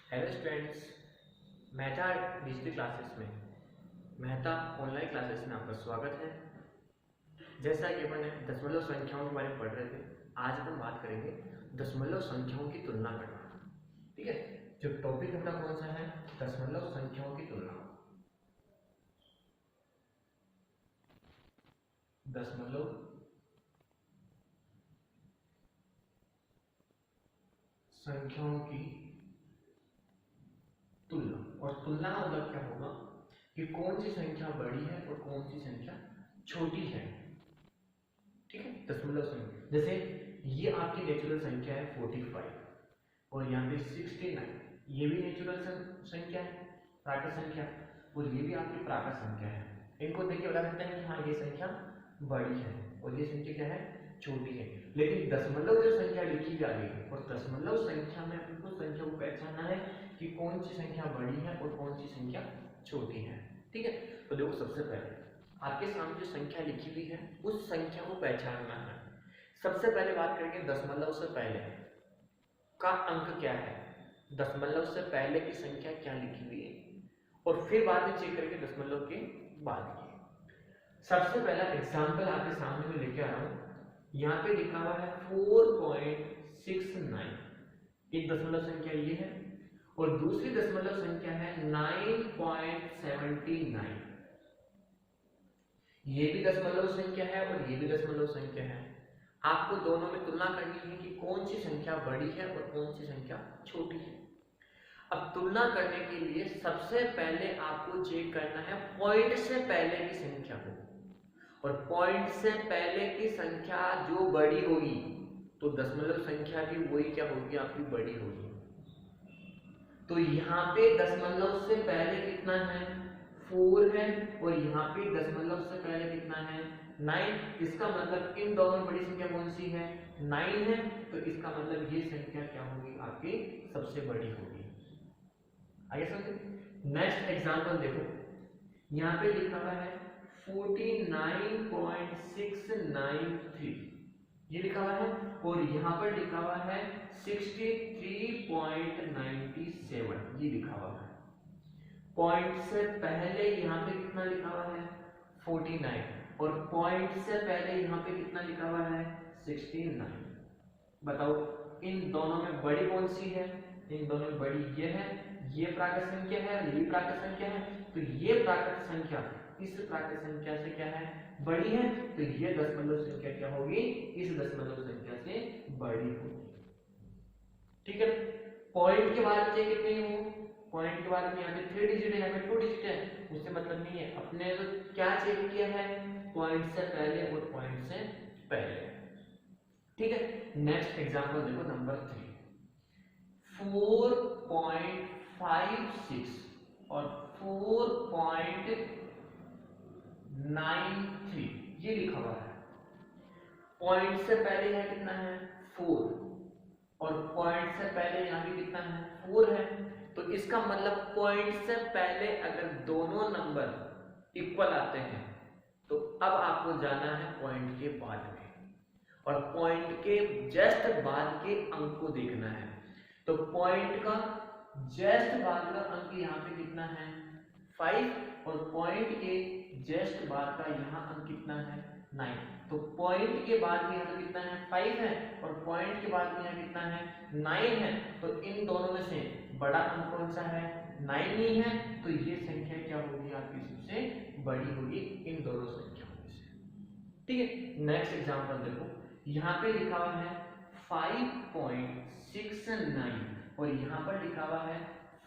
Hello students, Mehta digital classes में Mehta online classes में आपका स्वागत है। जैसा कि अपन दशमलव संख्याओं के बारे में पढ़ रहे थे, आज अपन बात करेंगे दशमलव संख्याओं की तुलना करना। ठीक है, जो टॉपिक अपना कौन सा है? दशमलव संख्याओं की तुलना। दशमलव संख्याओं की तुलना। और तुलना का मतलब क्या होगा कि कौन सी संख्या बड़ी है और कौन सी संख्या छोटी है। ठीक है, दशमलव संख्या जैसे ये आपकी नेचुरल संख्या है 45 और यहाँ पे 69, ये भी नेचुरल संख्या है, प्राकृत संख्या, और ये भी आपकी प्राकृत संख्या है। इनको देख के बता सकते हैं कि हाँ ये संख्या बड़ी है और ये संख्या क्या है? छोटी है। लेकिन दशमलव जो संख्या लिखी जा रही है, और दशमलव संख्या में आपको संख्या को पहचानना है कि कौन सी संख्या बड़ी है और कौन सी संख्या छोटी है। ठीक है, तो देखो सबसे पहले आपके सामने जो संख्या लिखी हुई है उस संख्या को पहचानना है। सबसे पहले बात करेंगे दशमलव से पहले का अंक क्या है, दशमलव से पहले की संख्या क्या लिखी हुई है, और फिर बाद में चेक करेंगे दशमलव के बाद की। सबसे पहला एग्जांपल आपके सामने में लेके आ रहा हूं। यहाँ पे लिखा हुआ है 4.69, एक दशमलव संख्या ये है और दूसरी दशमलव संख्या है 9.79। ये भी दशमलव संख्या है और ये भी दशमलव संख्या है। आपको दोनों में तुलना करनी है कि कौन सी संख्या बड़ी है और कौन सी संख्या छोटी है। अब तुलना करने के लिए सबसे पहले आपको चेक करना है पॉइंट से पहले की संख्या को, और पॉइंट से पहले की संख्या जो बड़ी होगी तो दशमलव संख्या भी वही क्या होगी? आपकी बड़ी होगी। तो यहाँ पे दशमलव से पहले कितना है? 4 है, और यहाँ पे दशमलव से पहले कितना है? 9। इसका मतलब इन दोनों में बड़ी संख्या कौन सी है? 9 है। तो इसका मतलब ये संख्या क्या होगी? आपकी सबसे बड़ी होगी। आगे समझे? नेक्स्ट एग्जांपल देखो, यहाँ पे लिखा हुआ है 49.693, ये लिखा हुआ है, और यहाँ पर लिखा हुआ है 63.97, ये लिखा हुआ है। पॉइंट से पहले यहाँ पे कितना लिखा हुआ है? 49, और पॉइंट से पहले यहाँ पे कितना लिखा हुआ है? 69। बताओ इन दोनों में बड़ी कौन सी है? इन दोनों में बड़ी ये है, ये प्राकृत संख्या है, ये प्राकृत संख्या है। तो ये प्राकृत संख्या इस प्राकृत संख्या से क्या है? बड़ी है। तो ये दशमलव संख्या क्या होगी? इस दशमलव संख्या से बड़ी होगी। ठीक है, पॉइंट के बाद में कितनी हो? पॉइंट के बाद में यहाँ पे 3 डिजिट है, यहाँ पे 2 डिजिट है, उससे मतलब नहीं है। अपने तो क्या चेक किया है? पॉइंट से पहले और पॉइंट से पहले। ठीक है, नेक्स्ट एग्जांपल देखो नंबर 3, 4.56 और 4.93, ये लिखा हुआ है। पॉइंट से पहले यहाँ कितना है? 4, और पॉइंट से पहले यहाँ भी कितना है? 4 है। तो इसका मतलब पॉइंट से पहले अगर दोनों नंबर इक्वल आते हैं तो अब आपको जाना है पॉइंट के बाद में, और पॉइंट के जस्ट बाद के अंक को देखना है। तो पॉइंट का जस्ट बाद का अंक यहाँ पे कितना है? 5, और पॉइंट के जस्ट बाद का यहाँ अंक कितना है? 9। तो पॉइंट के बाद में यहाँ कितना है? 5 है, और पॉइंट के बाद में यहाँ कितना है? 9 है। तो इन दोनों में से बड़ा अंक कौन सा है? 9 ही है। तो ये संख्या क्या होगी? आपकी सबसे बड़ी होगी इन दोनों संख्याओं में से। ठीक है, नेक्स्ट एग्जांपल देखो, यहाँ पे लिखा हुआ है 5.69 और यहाँ पर लिखा हुआ है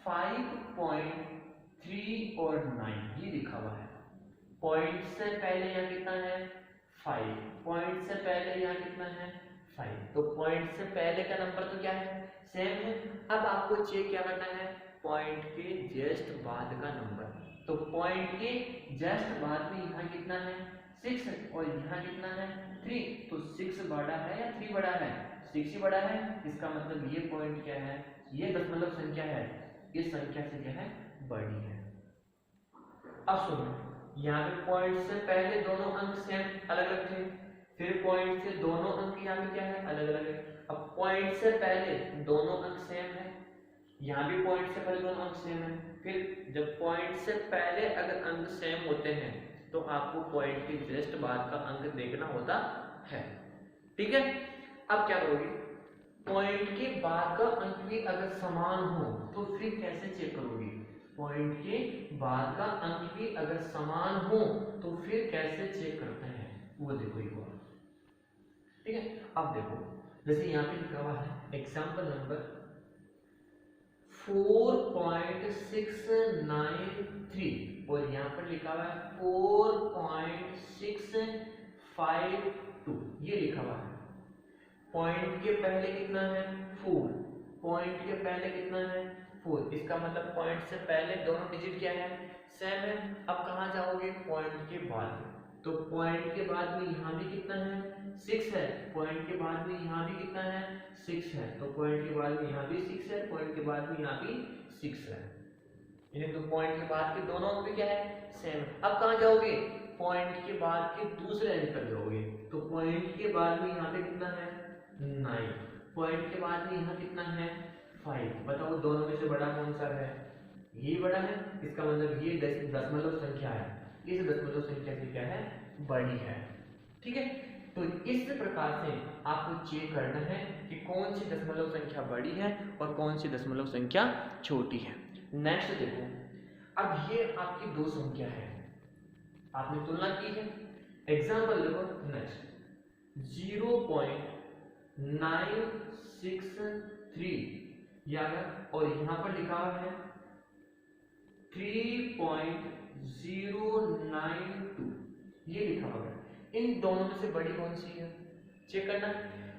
5.3 और 9, ये लिखा हुआ है। पॉइंट से पहले यहाँ कितना है? 5, पॉइंट से पहले यहाँ कितना है? 5। तो पॉइंट से पहले का नंबर तो क्या है? सेम है। अब आपको चेक क्या करना है? पॉइंट के जस्ट बाद का नंबर। तो पॉइंट के जस्ट बाद में यहाँ कितना है? 6, और यहाँ कितना है? 3। तो 6 बड़ा है या 3 बड़ा है? 6 ही बड़ा है। इसका मतलब ये पॉइंट क्या है? ये दशमलव संख्या है, इस संख्या से क्या है? बड़ी है। अब सुनो, यहाँ पे पॉइंट से पहले दोनों अंक सेम अलग अलग थे, फिर पॉइंट से दोनों अंक यहाँ पे क्या है? अलग अलग है। अब पॉइंट से पहले दोनों अंक सेम है, यहाँ भी पॉइंट से पहले दोनों अंक सेम है। फिर जब पॉइंट से पहले अगर अंक सेम होते हैं तो आपको पॉइंट के जस्ट बाद का अंक देखना होता है। ठीक है, अब क्या करोगे, पॉइंट के बाद का अंक भी अगर समान हो तो फिर कैसे चेक करोगे, पॉइंट के बाद का अंक भी अगर समान हो तो फिर कैसे चेक करते हैं वो देखो एक बार। ठीक है, अब देखो जैसे यहाँ पे लिखा हुआ है एग्जाम्पल नंबर 4.693 और यहाँ पर लिखा हुआ है 4.652, ये लिखा हुआ है। पॉइंट के पहले कितना है 4, पॉइंट के पहले कितना है 4, इसका मतलब पॉइंट से पहले दोनों डिजिट क्या है सेम है। अब कहाँ जाओगे, पॉइंट के बाद, तो पॉइंट के बाद में यहाँ भी कितना है 6 है, पॉइंट के बाद में यहाँ भी कितना है 6 है, तो पॉइंट के बाद में यहाँ भी 6 है, पॉइंट के बाद में यहाँ भी 6 है, यानी तो पॉइंट के बाद के दोनों अंक भी क्या है सेम। अब कहाँ जाओगे, पॉइंट के बाद के दूसरे अंक पर जाओगे, तो पॉइंट के बाद में यहाँ पे कितना है 9, पॉइंट के बाद में यहाँ कितना है 5, बताओ दोनों में से बड़ा कौन सा है, ये बड़ा है, इसका मतलब ये दशमलव संख्या है, इस दशमलव संख्या से क्या है बड़ी है। ठीक है, तो इस प्रकार से आपको चेक करना है कि कौन सी दशमलव संख्या बड़ी है और कौन सी दशमलव संख्या छोटी है। नेक्स्ट देखो, अब ये आपकी दो संख्या है, आपने तुलना की है, एग्जाम्पल देखो नेक्स्ट 0.963 या और यहाँ पर लिखा हुआ है 3.092, ये लिखा हुआ है। इन दोनों में से बड़ी कौन सी है चेक करना।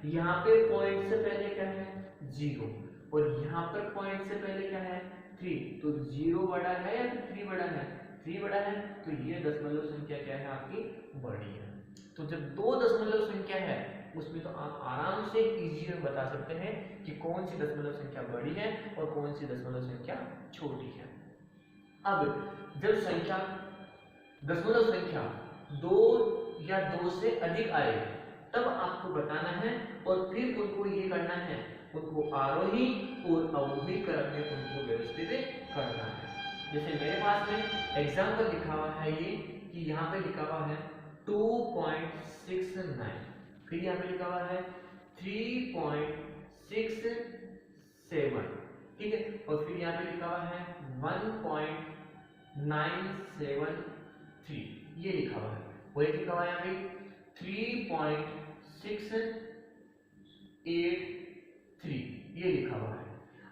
यहाँ पे पॉइंट से पहले क्या है 0 और यहाँ पर पॉइंट से पहले क्या है 3, तो 0 बड़ा है या 3 बड़ा है, 3 बड़ा है, तो ये दशमलव संख्या क्या है आपकी बड़ी है। तो जब दो दशमलव संख्या है उसमें तो आप आराम से इजी में बता सकते हैं कि कौन सी दशमलव संख्या बड़ी है और कौन सी दशमलव संख्या छोटी है। अब जब संख्या दशमलव संख्या 2 या 2 से अधिक आए तब आपको बताना है और फिर उनको ये करना है, उनको आरोही और अवरोही क्रम में उनको व्यवस्थित करना है। जैसे मेरे पास में एग्जाम्पल लिखा हुआ है ये कि यहाँ पे लिखा हुआ है 2.69, फिर यहाँ पे लिखा हुआ है 3.67, ठीक है, और फिर यहाँ पे लिखा हुआ है 1.973, ये लिखा हुआ है, और एक लिखा हुआ है यहाँ पे 3.683, ये लिखा हुआ है।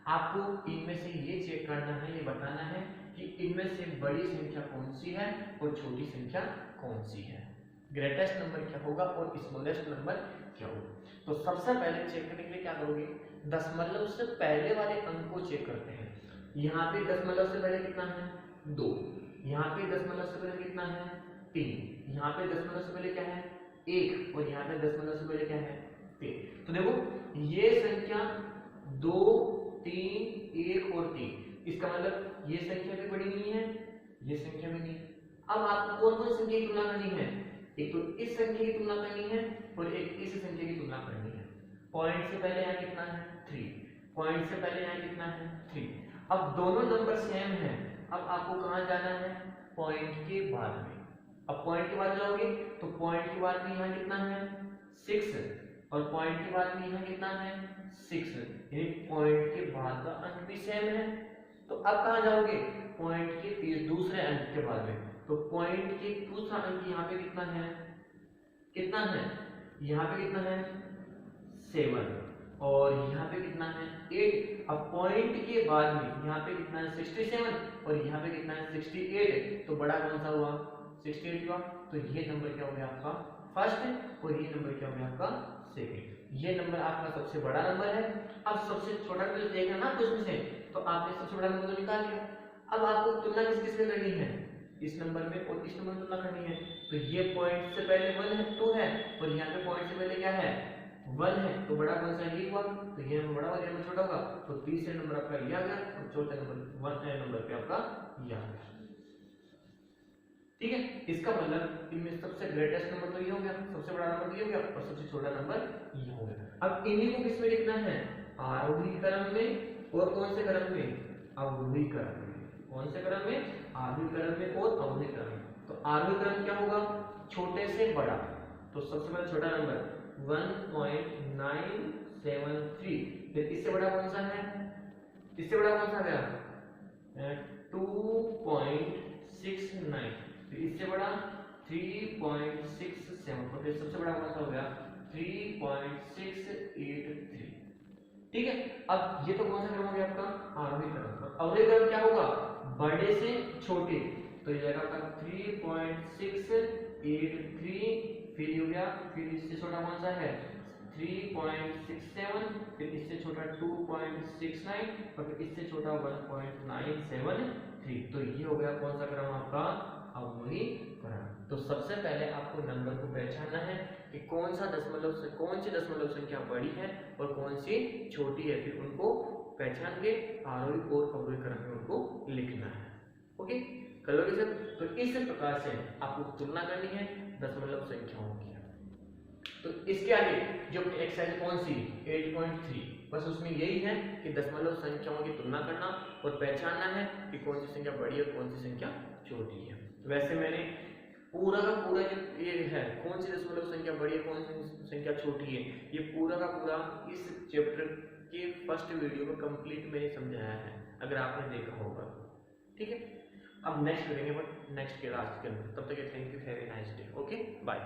आपको इनमें से ये चेक करना है, ये बताना है कि इनमें से बड़ी संख्या कौन सी है और छोटी संख्या कौन सी है, ग्रेटेस्ट नंबर क्या होगा और स्मॉलेस्ट नंबर क्या होगा। तो सबसे पहले चेक करने के लिए क्या करोगे, दशमलव से पहले वाले अंक को चेक करते हैं। यहाँ पे दशमलव से पहले कितना है 2, यहाँ पे दशमलव से पहले कितना है 3, यहाँ पे दशमलव से पहले क्या है 1 और यहाँ पे दशमलव से पहले क्या है 3। तो देखो ये संख्या 2, 3, 1 और 3, इसका मतलब ये संख्या भी बड़ी नहीं है, ये संख्या भी नहीं है। अब आपको कौन कौन संख्या की तुलना करनी है, एक तो इस संख्या की तुलना करनी है और एक इस संख्या की तुलना करनी है। पॉइंट से पहले यहाँ कितना है 3, पॉइंट से पहले यहाँ कितना है 3। अब दोनों नंबर सेम है, अब आपको कहाँ जाना है पॉइंट के बाद में। अब पॉइंट के बाद जाओगे तो पॉइंट के बाद में यहाँ कितना है 6 और पॉइंट के बाद में यहाँ कितना है 6, यानी पॉइंट के बाद का अंक भी सेम है। तो अब कहाँ जाओगे पॉइंट के दूसरे अंक के बाद में, तो पॉइंट के दूसरा अंक यहाँ पे कितना है यहाँ पे कितना है 7 और यहाँ पे कितना है 8। अब पॉइंट के बाद में यहाँ पे कितना है 67 और यहाँ पे कितना है 68, तो बड़ा कौन सा हुआ 68 हुआ। तो ये नंबर क्या हो गया आपका फर्स्ट और ये नंबर क्या हो गया आपका सेकंड। ये नंबर आपका सबसे बड़ा नंबर है। अब सबसे छोटा नंबर देखना ना तो इसमें से, तो आपने सबसे बड़ा नंबर तो निकाल लिया। अब आपको तुलना किस में करनी है, इस नंबर में और इस नंबर में तुलना करनी है। तो ये पॉइंट से पहले 1 है 2 है और यहाँ पे पॉइंट से पहले क्या है 1 है, तो बड़ा कौन सा ये हुआ, तो ये नंबर बड़ा होगा, ये नंबर छोटा होगा। तो तीसरे नंबर आपका ये आ गया और चौथे नंबर 1 नंबर पे आपका ये आ गया। ठीक है, इसका मतलब इनमें सबसे ग्रेटेस्ट नंबर तो ये हो गया, सबसे बड़ा नंबर ये हो गया और सबसे छोटा नंबर ये हो गया। अब इन्हीं को किस में लिखना है, आरोही क्रम में और कौन से क्रम में, अवरोही क्रम में। कौन से क्रम में, आरोही क्रम में और अवरोही क्रम में। तो आरोही क्रम क्या होगा, छोटे से बड़ा। तो सबसे पहले छोटा नंबर 1.973, फिर इससे बड़ा कौन सा है, इससे बड़ा कौन सा गया 2.69, फिर इससे बड़ा 3.67, और फिर सबसे बड़ा कौन सा हो गया 3.683। ठीक है, अब ये तो कौन सा क्रम हो गया आपका, आरोही क्रम। अवरोही क्रम क्या होगा, बड़े से छोटे। तो ये जाएगा आपका 3.683, फिर हो गया, फिर इससे छोटा कौन सा है 3.67, फिर इससे छोटा 2.69, और फिर इससे छोटा 1.973। तो ये हो गया कौन सा क्रम आपका, अवरोही क्रम। तो सबसे पहले आपको नंबर को पहचानना है कि कौन सी दशमलव संख्या बड़ी है और कौन सी छोटी है, फिर उनको पहचान के आरोही और अवरोही क्रम में उनको लिखना है। ओके, करोगे सर। तो इस प्रकार से आपको तुलना करनी है दशमलव संख्याओं की। तो इसके आगे जो एक्सरसाइज कौन सी 8.3, बस उसमें यही है कि दशमलव संख्याओं की तुलना करना और पहचानना है कि कौन सी संख्या बड़ी है और कौन सी संख्या छोटी है। वैसे मैंने पूरा का पूरा जो ये है कौन सी दशमलव संख्या बड़ी है कौन सी संख्या छोटी है, ये पूरा का पूरा इस चैप्टर के फर्स्ट वीडियो में कंप्लीट मैंने समझाया है, अगर आपने देखा होगा। ठीक है, अब नेक्स्ट करेंगे बट नेक्स्ट क्लास के अंदर। तब तक thank you, have a nice day. Okay, bye.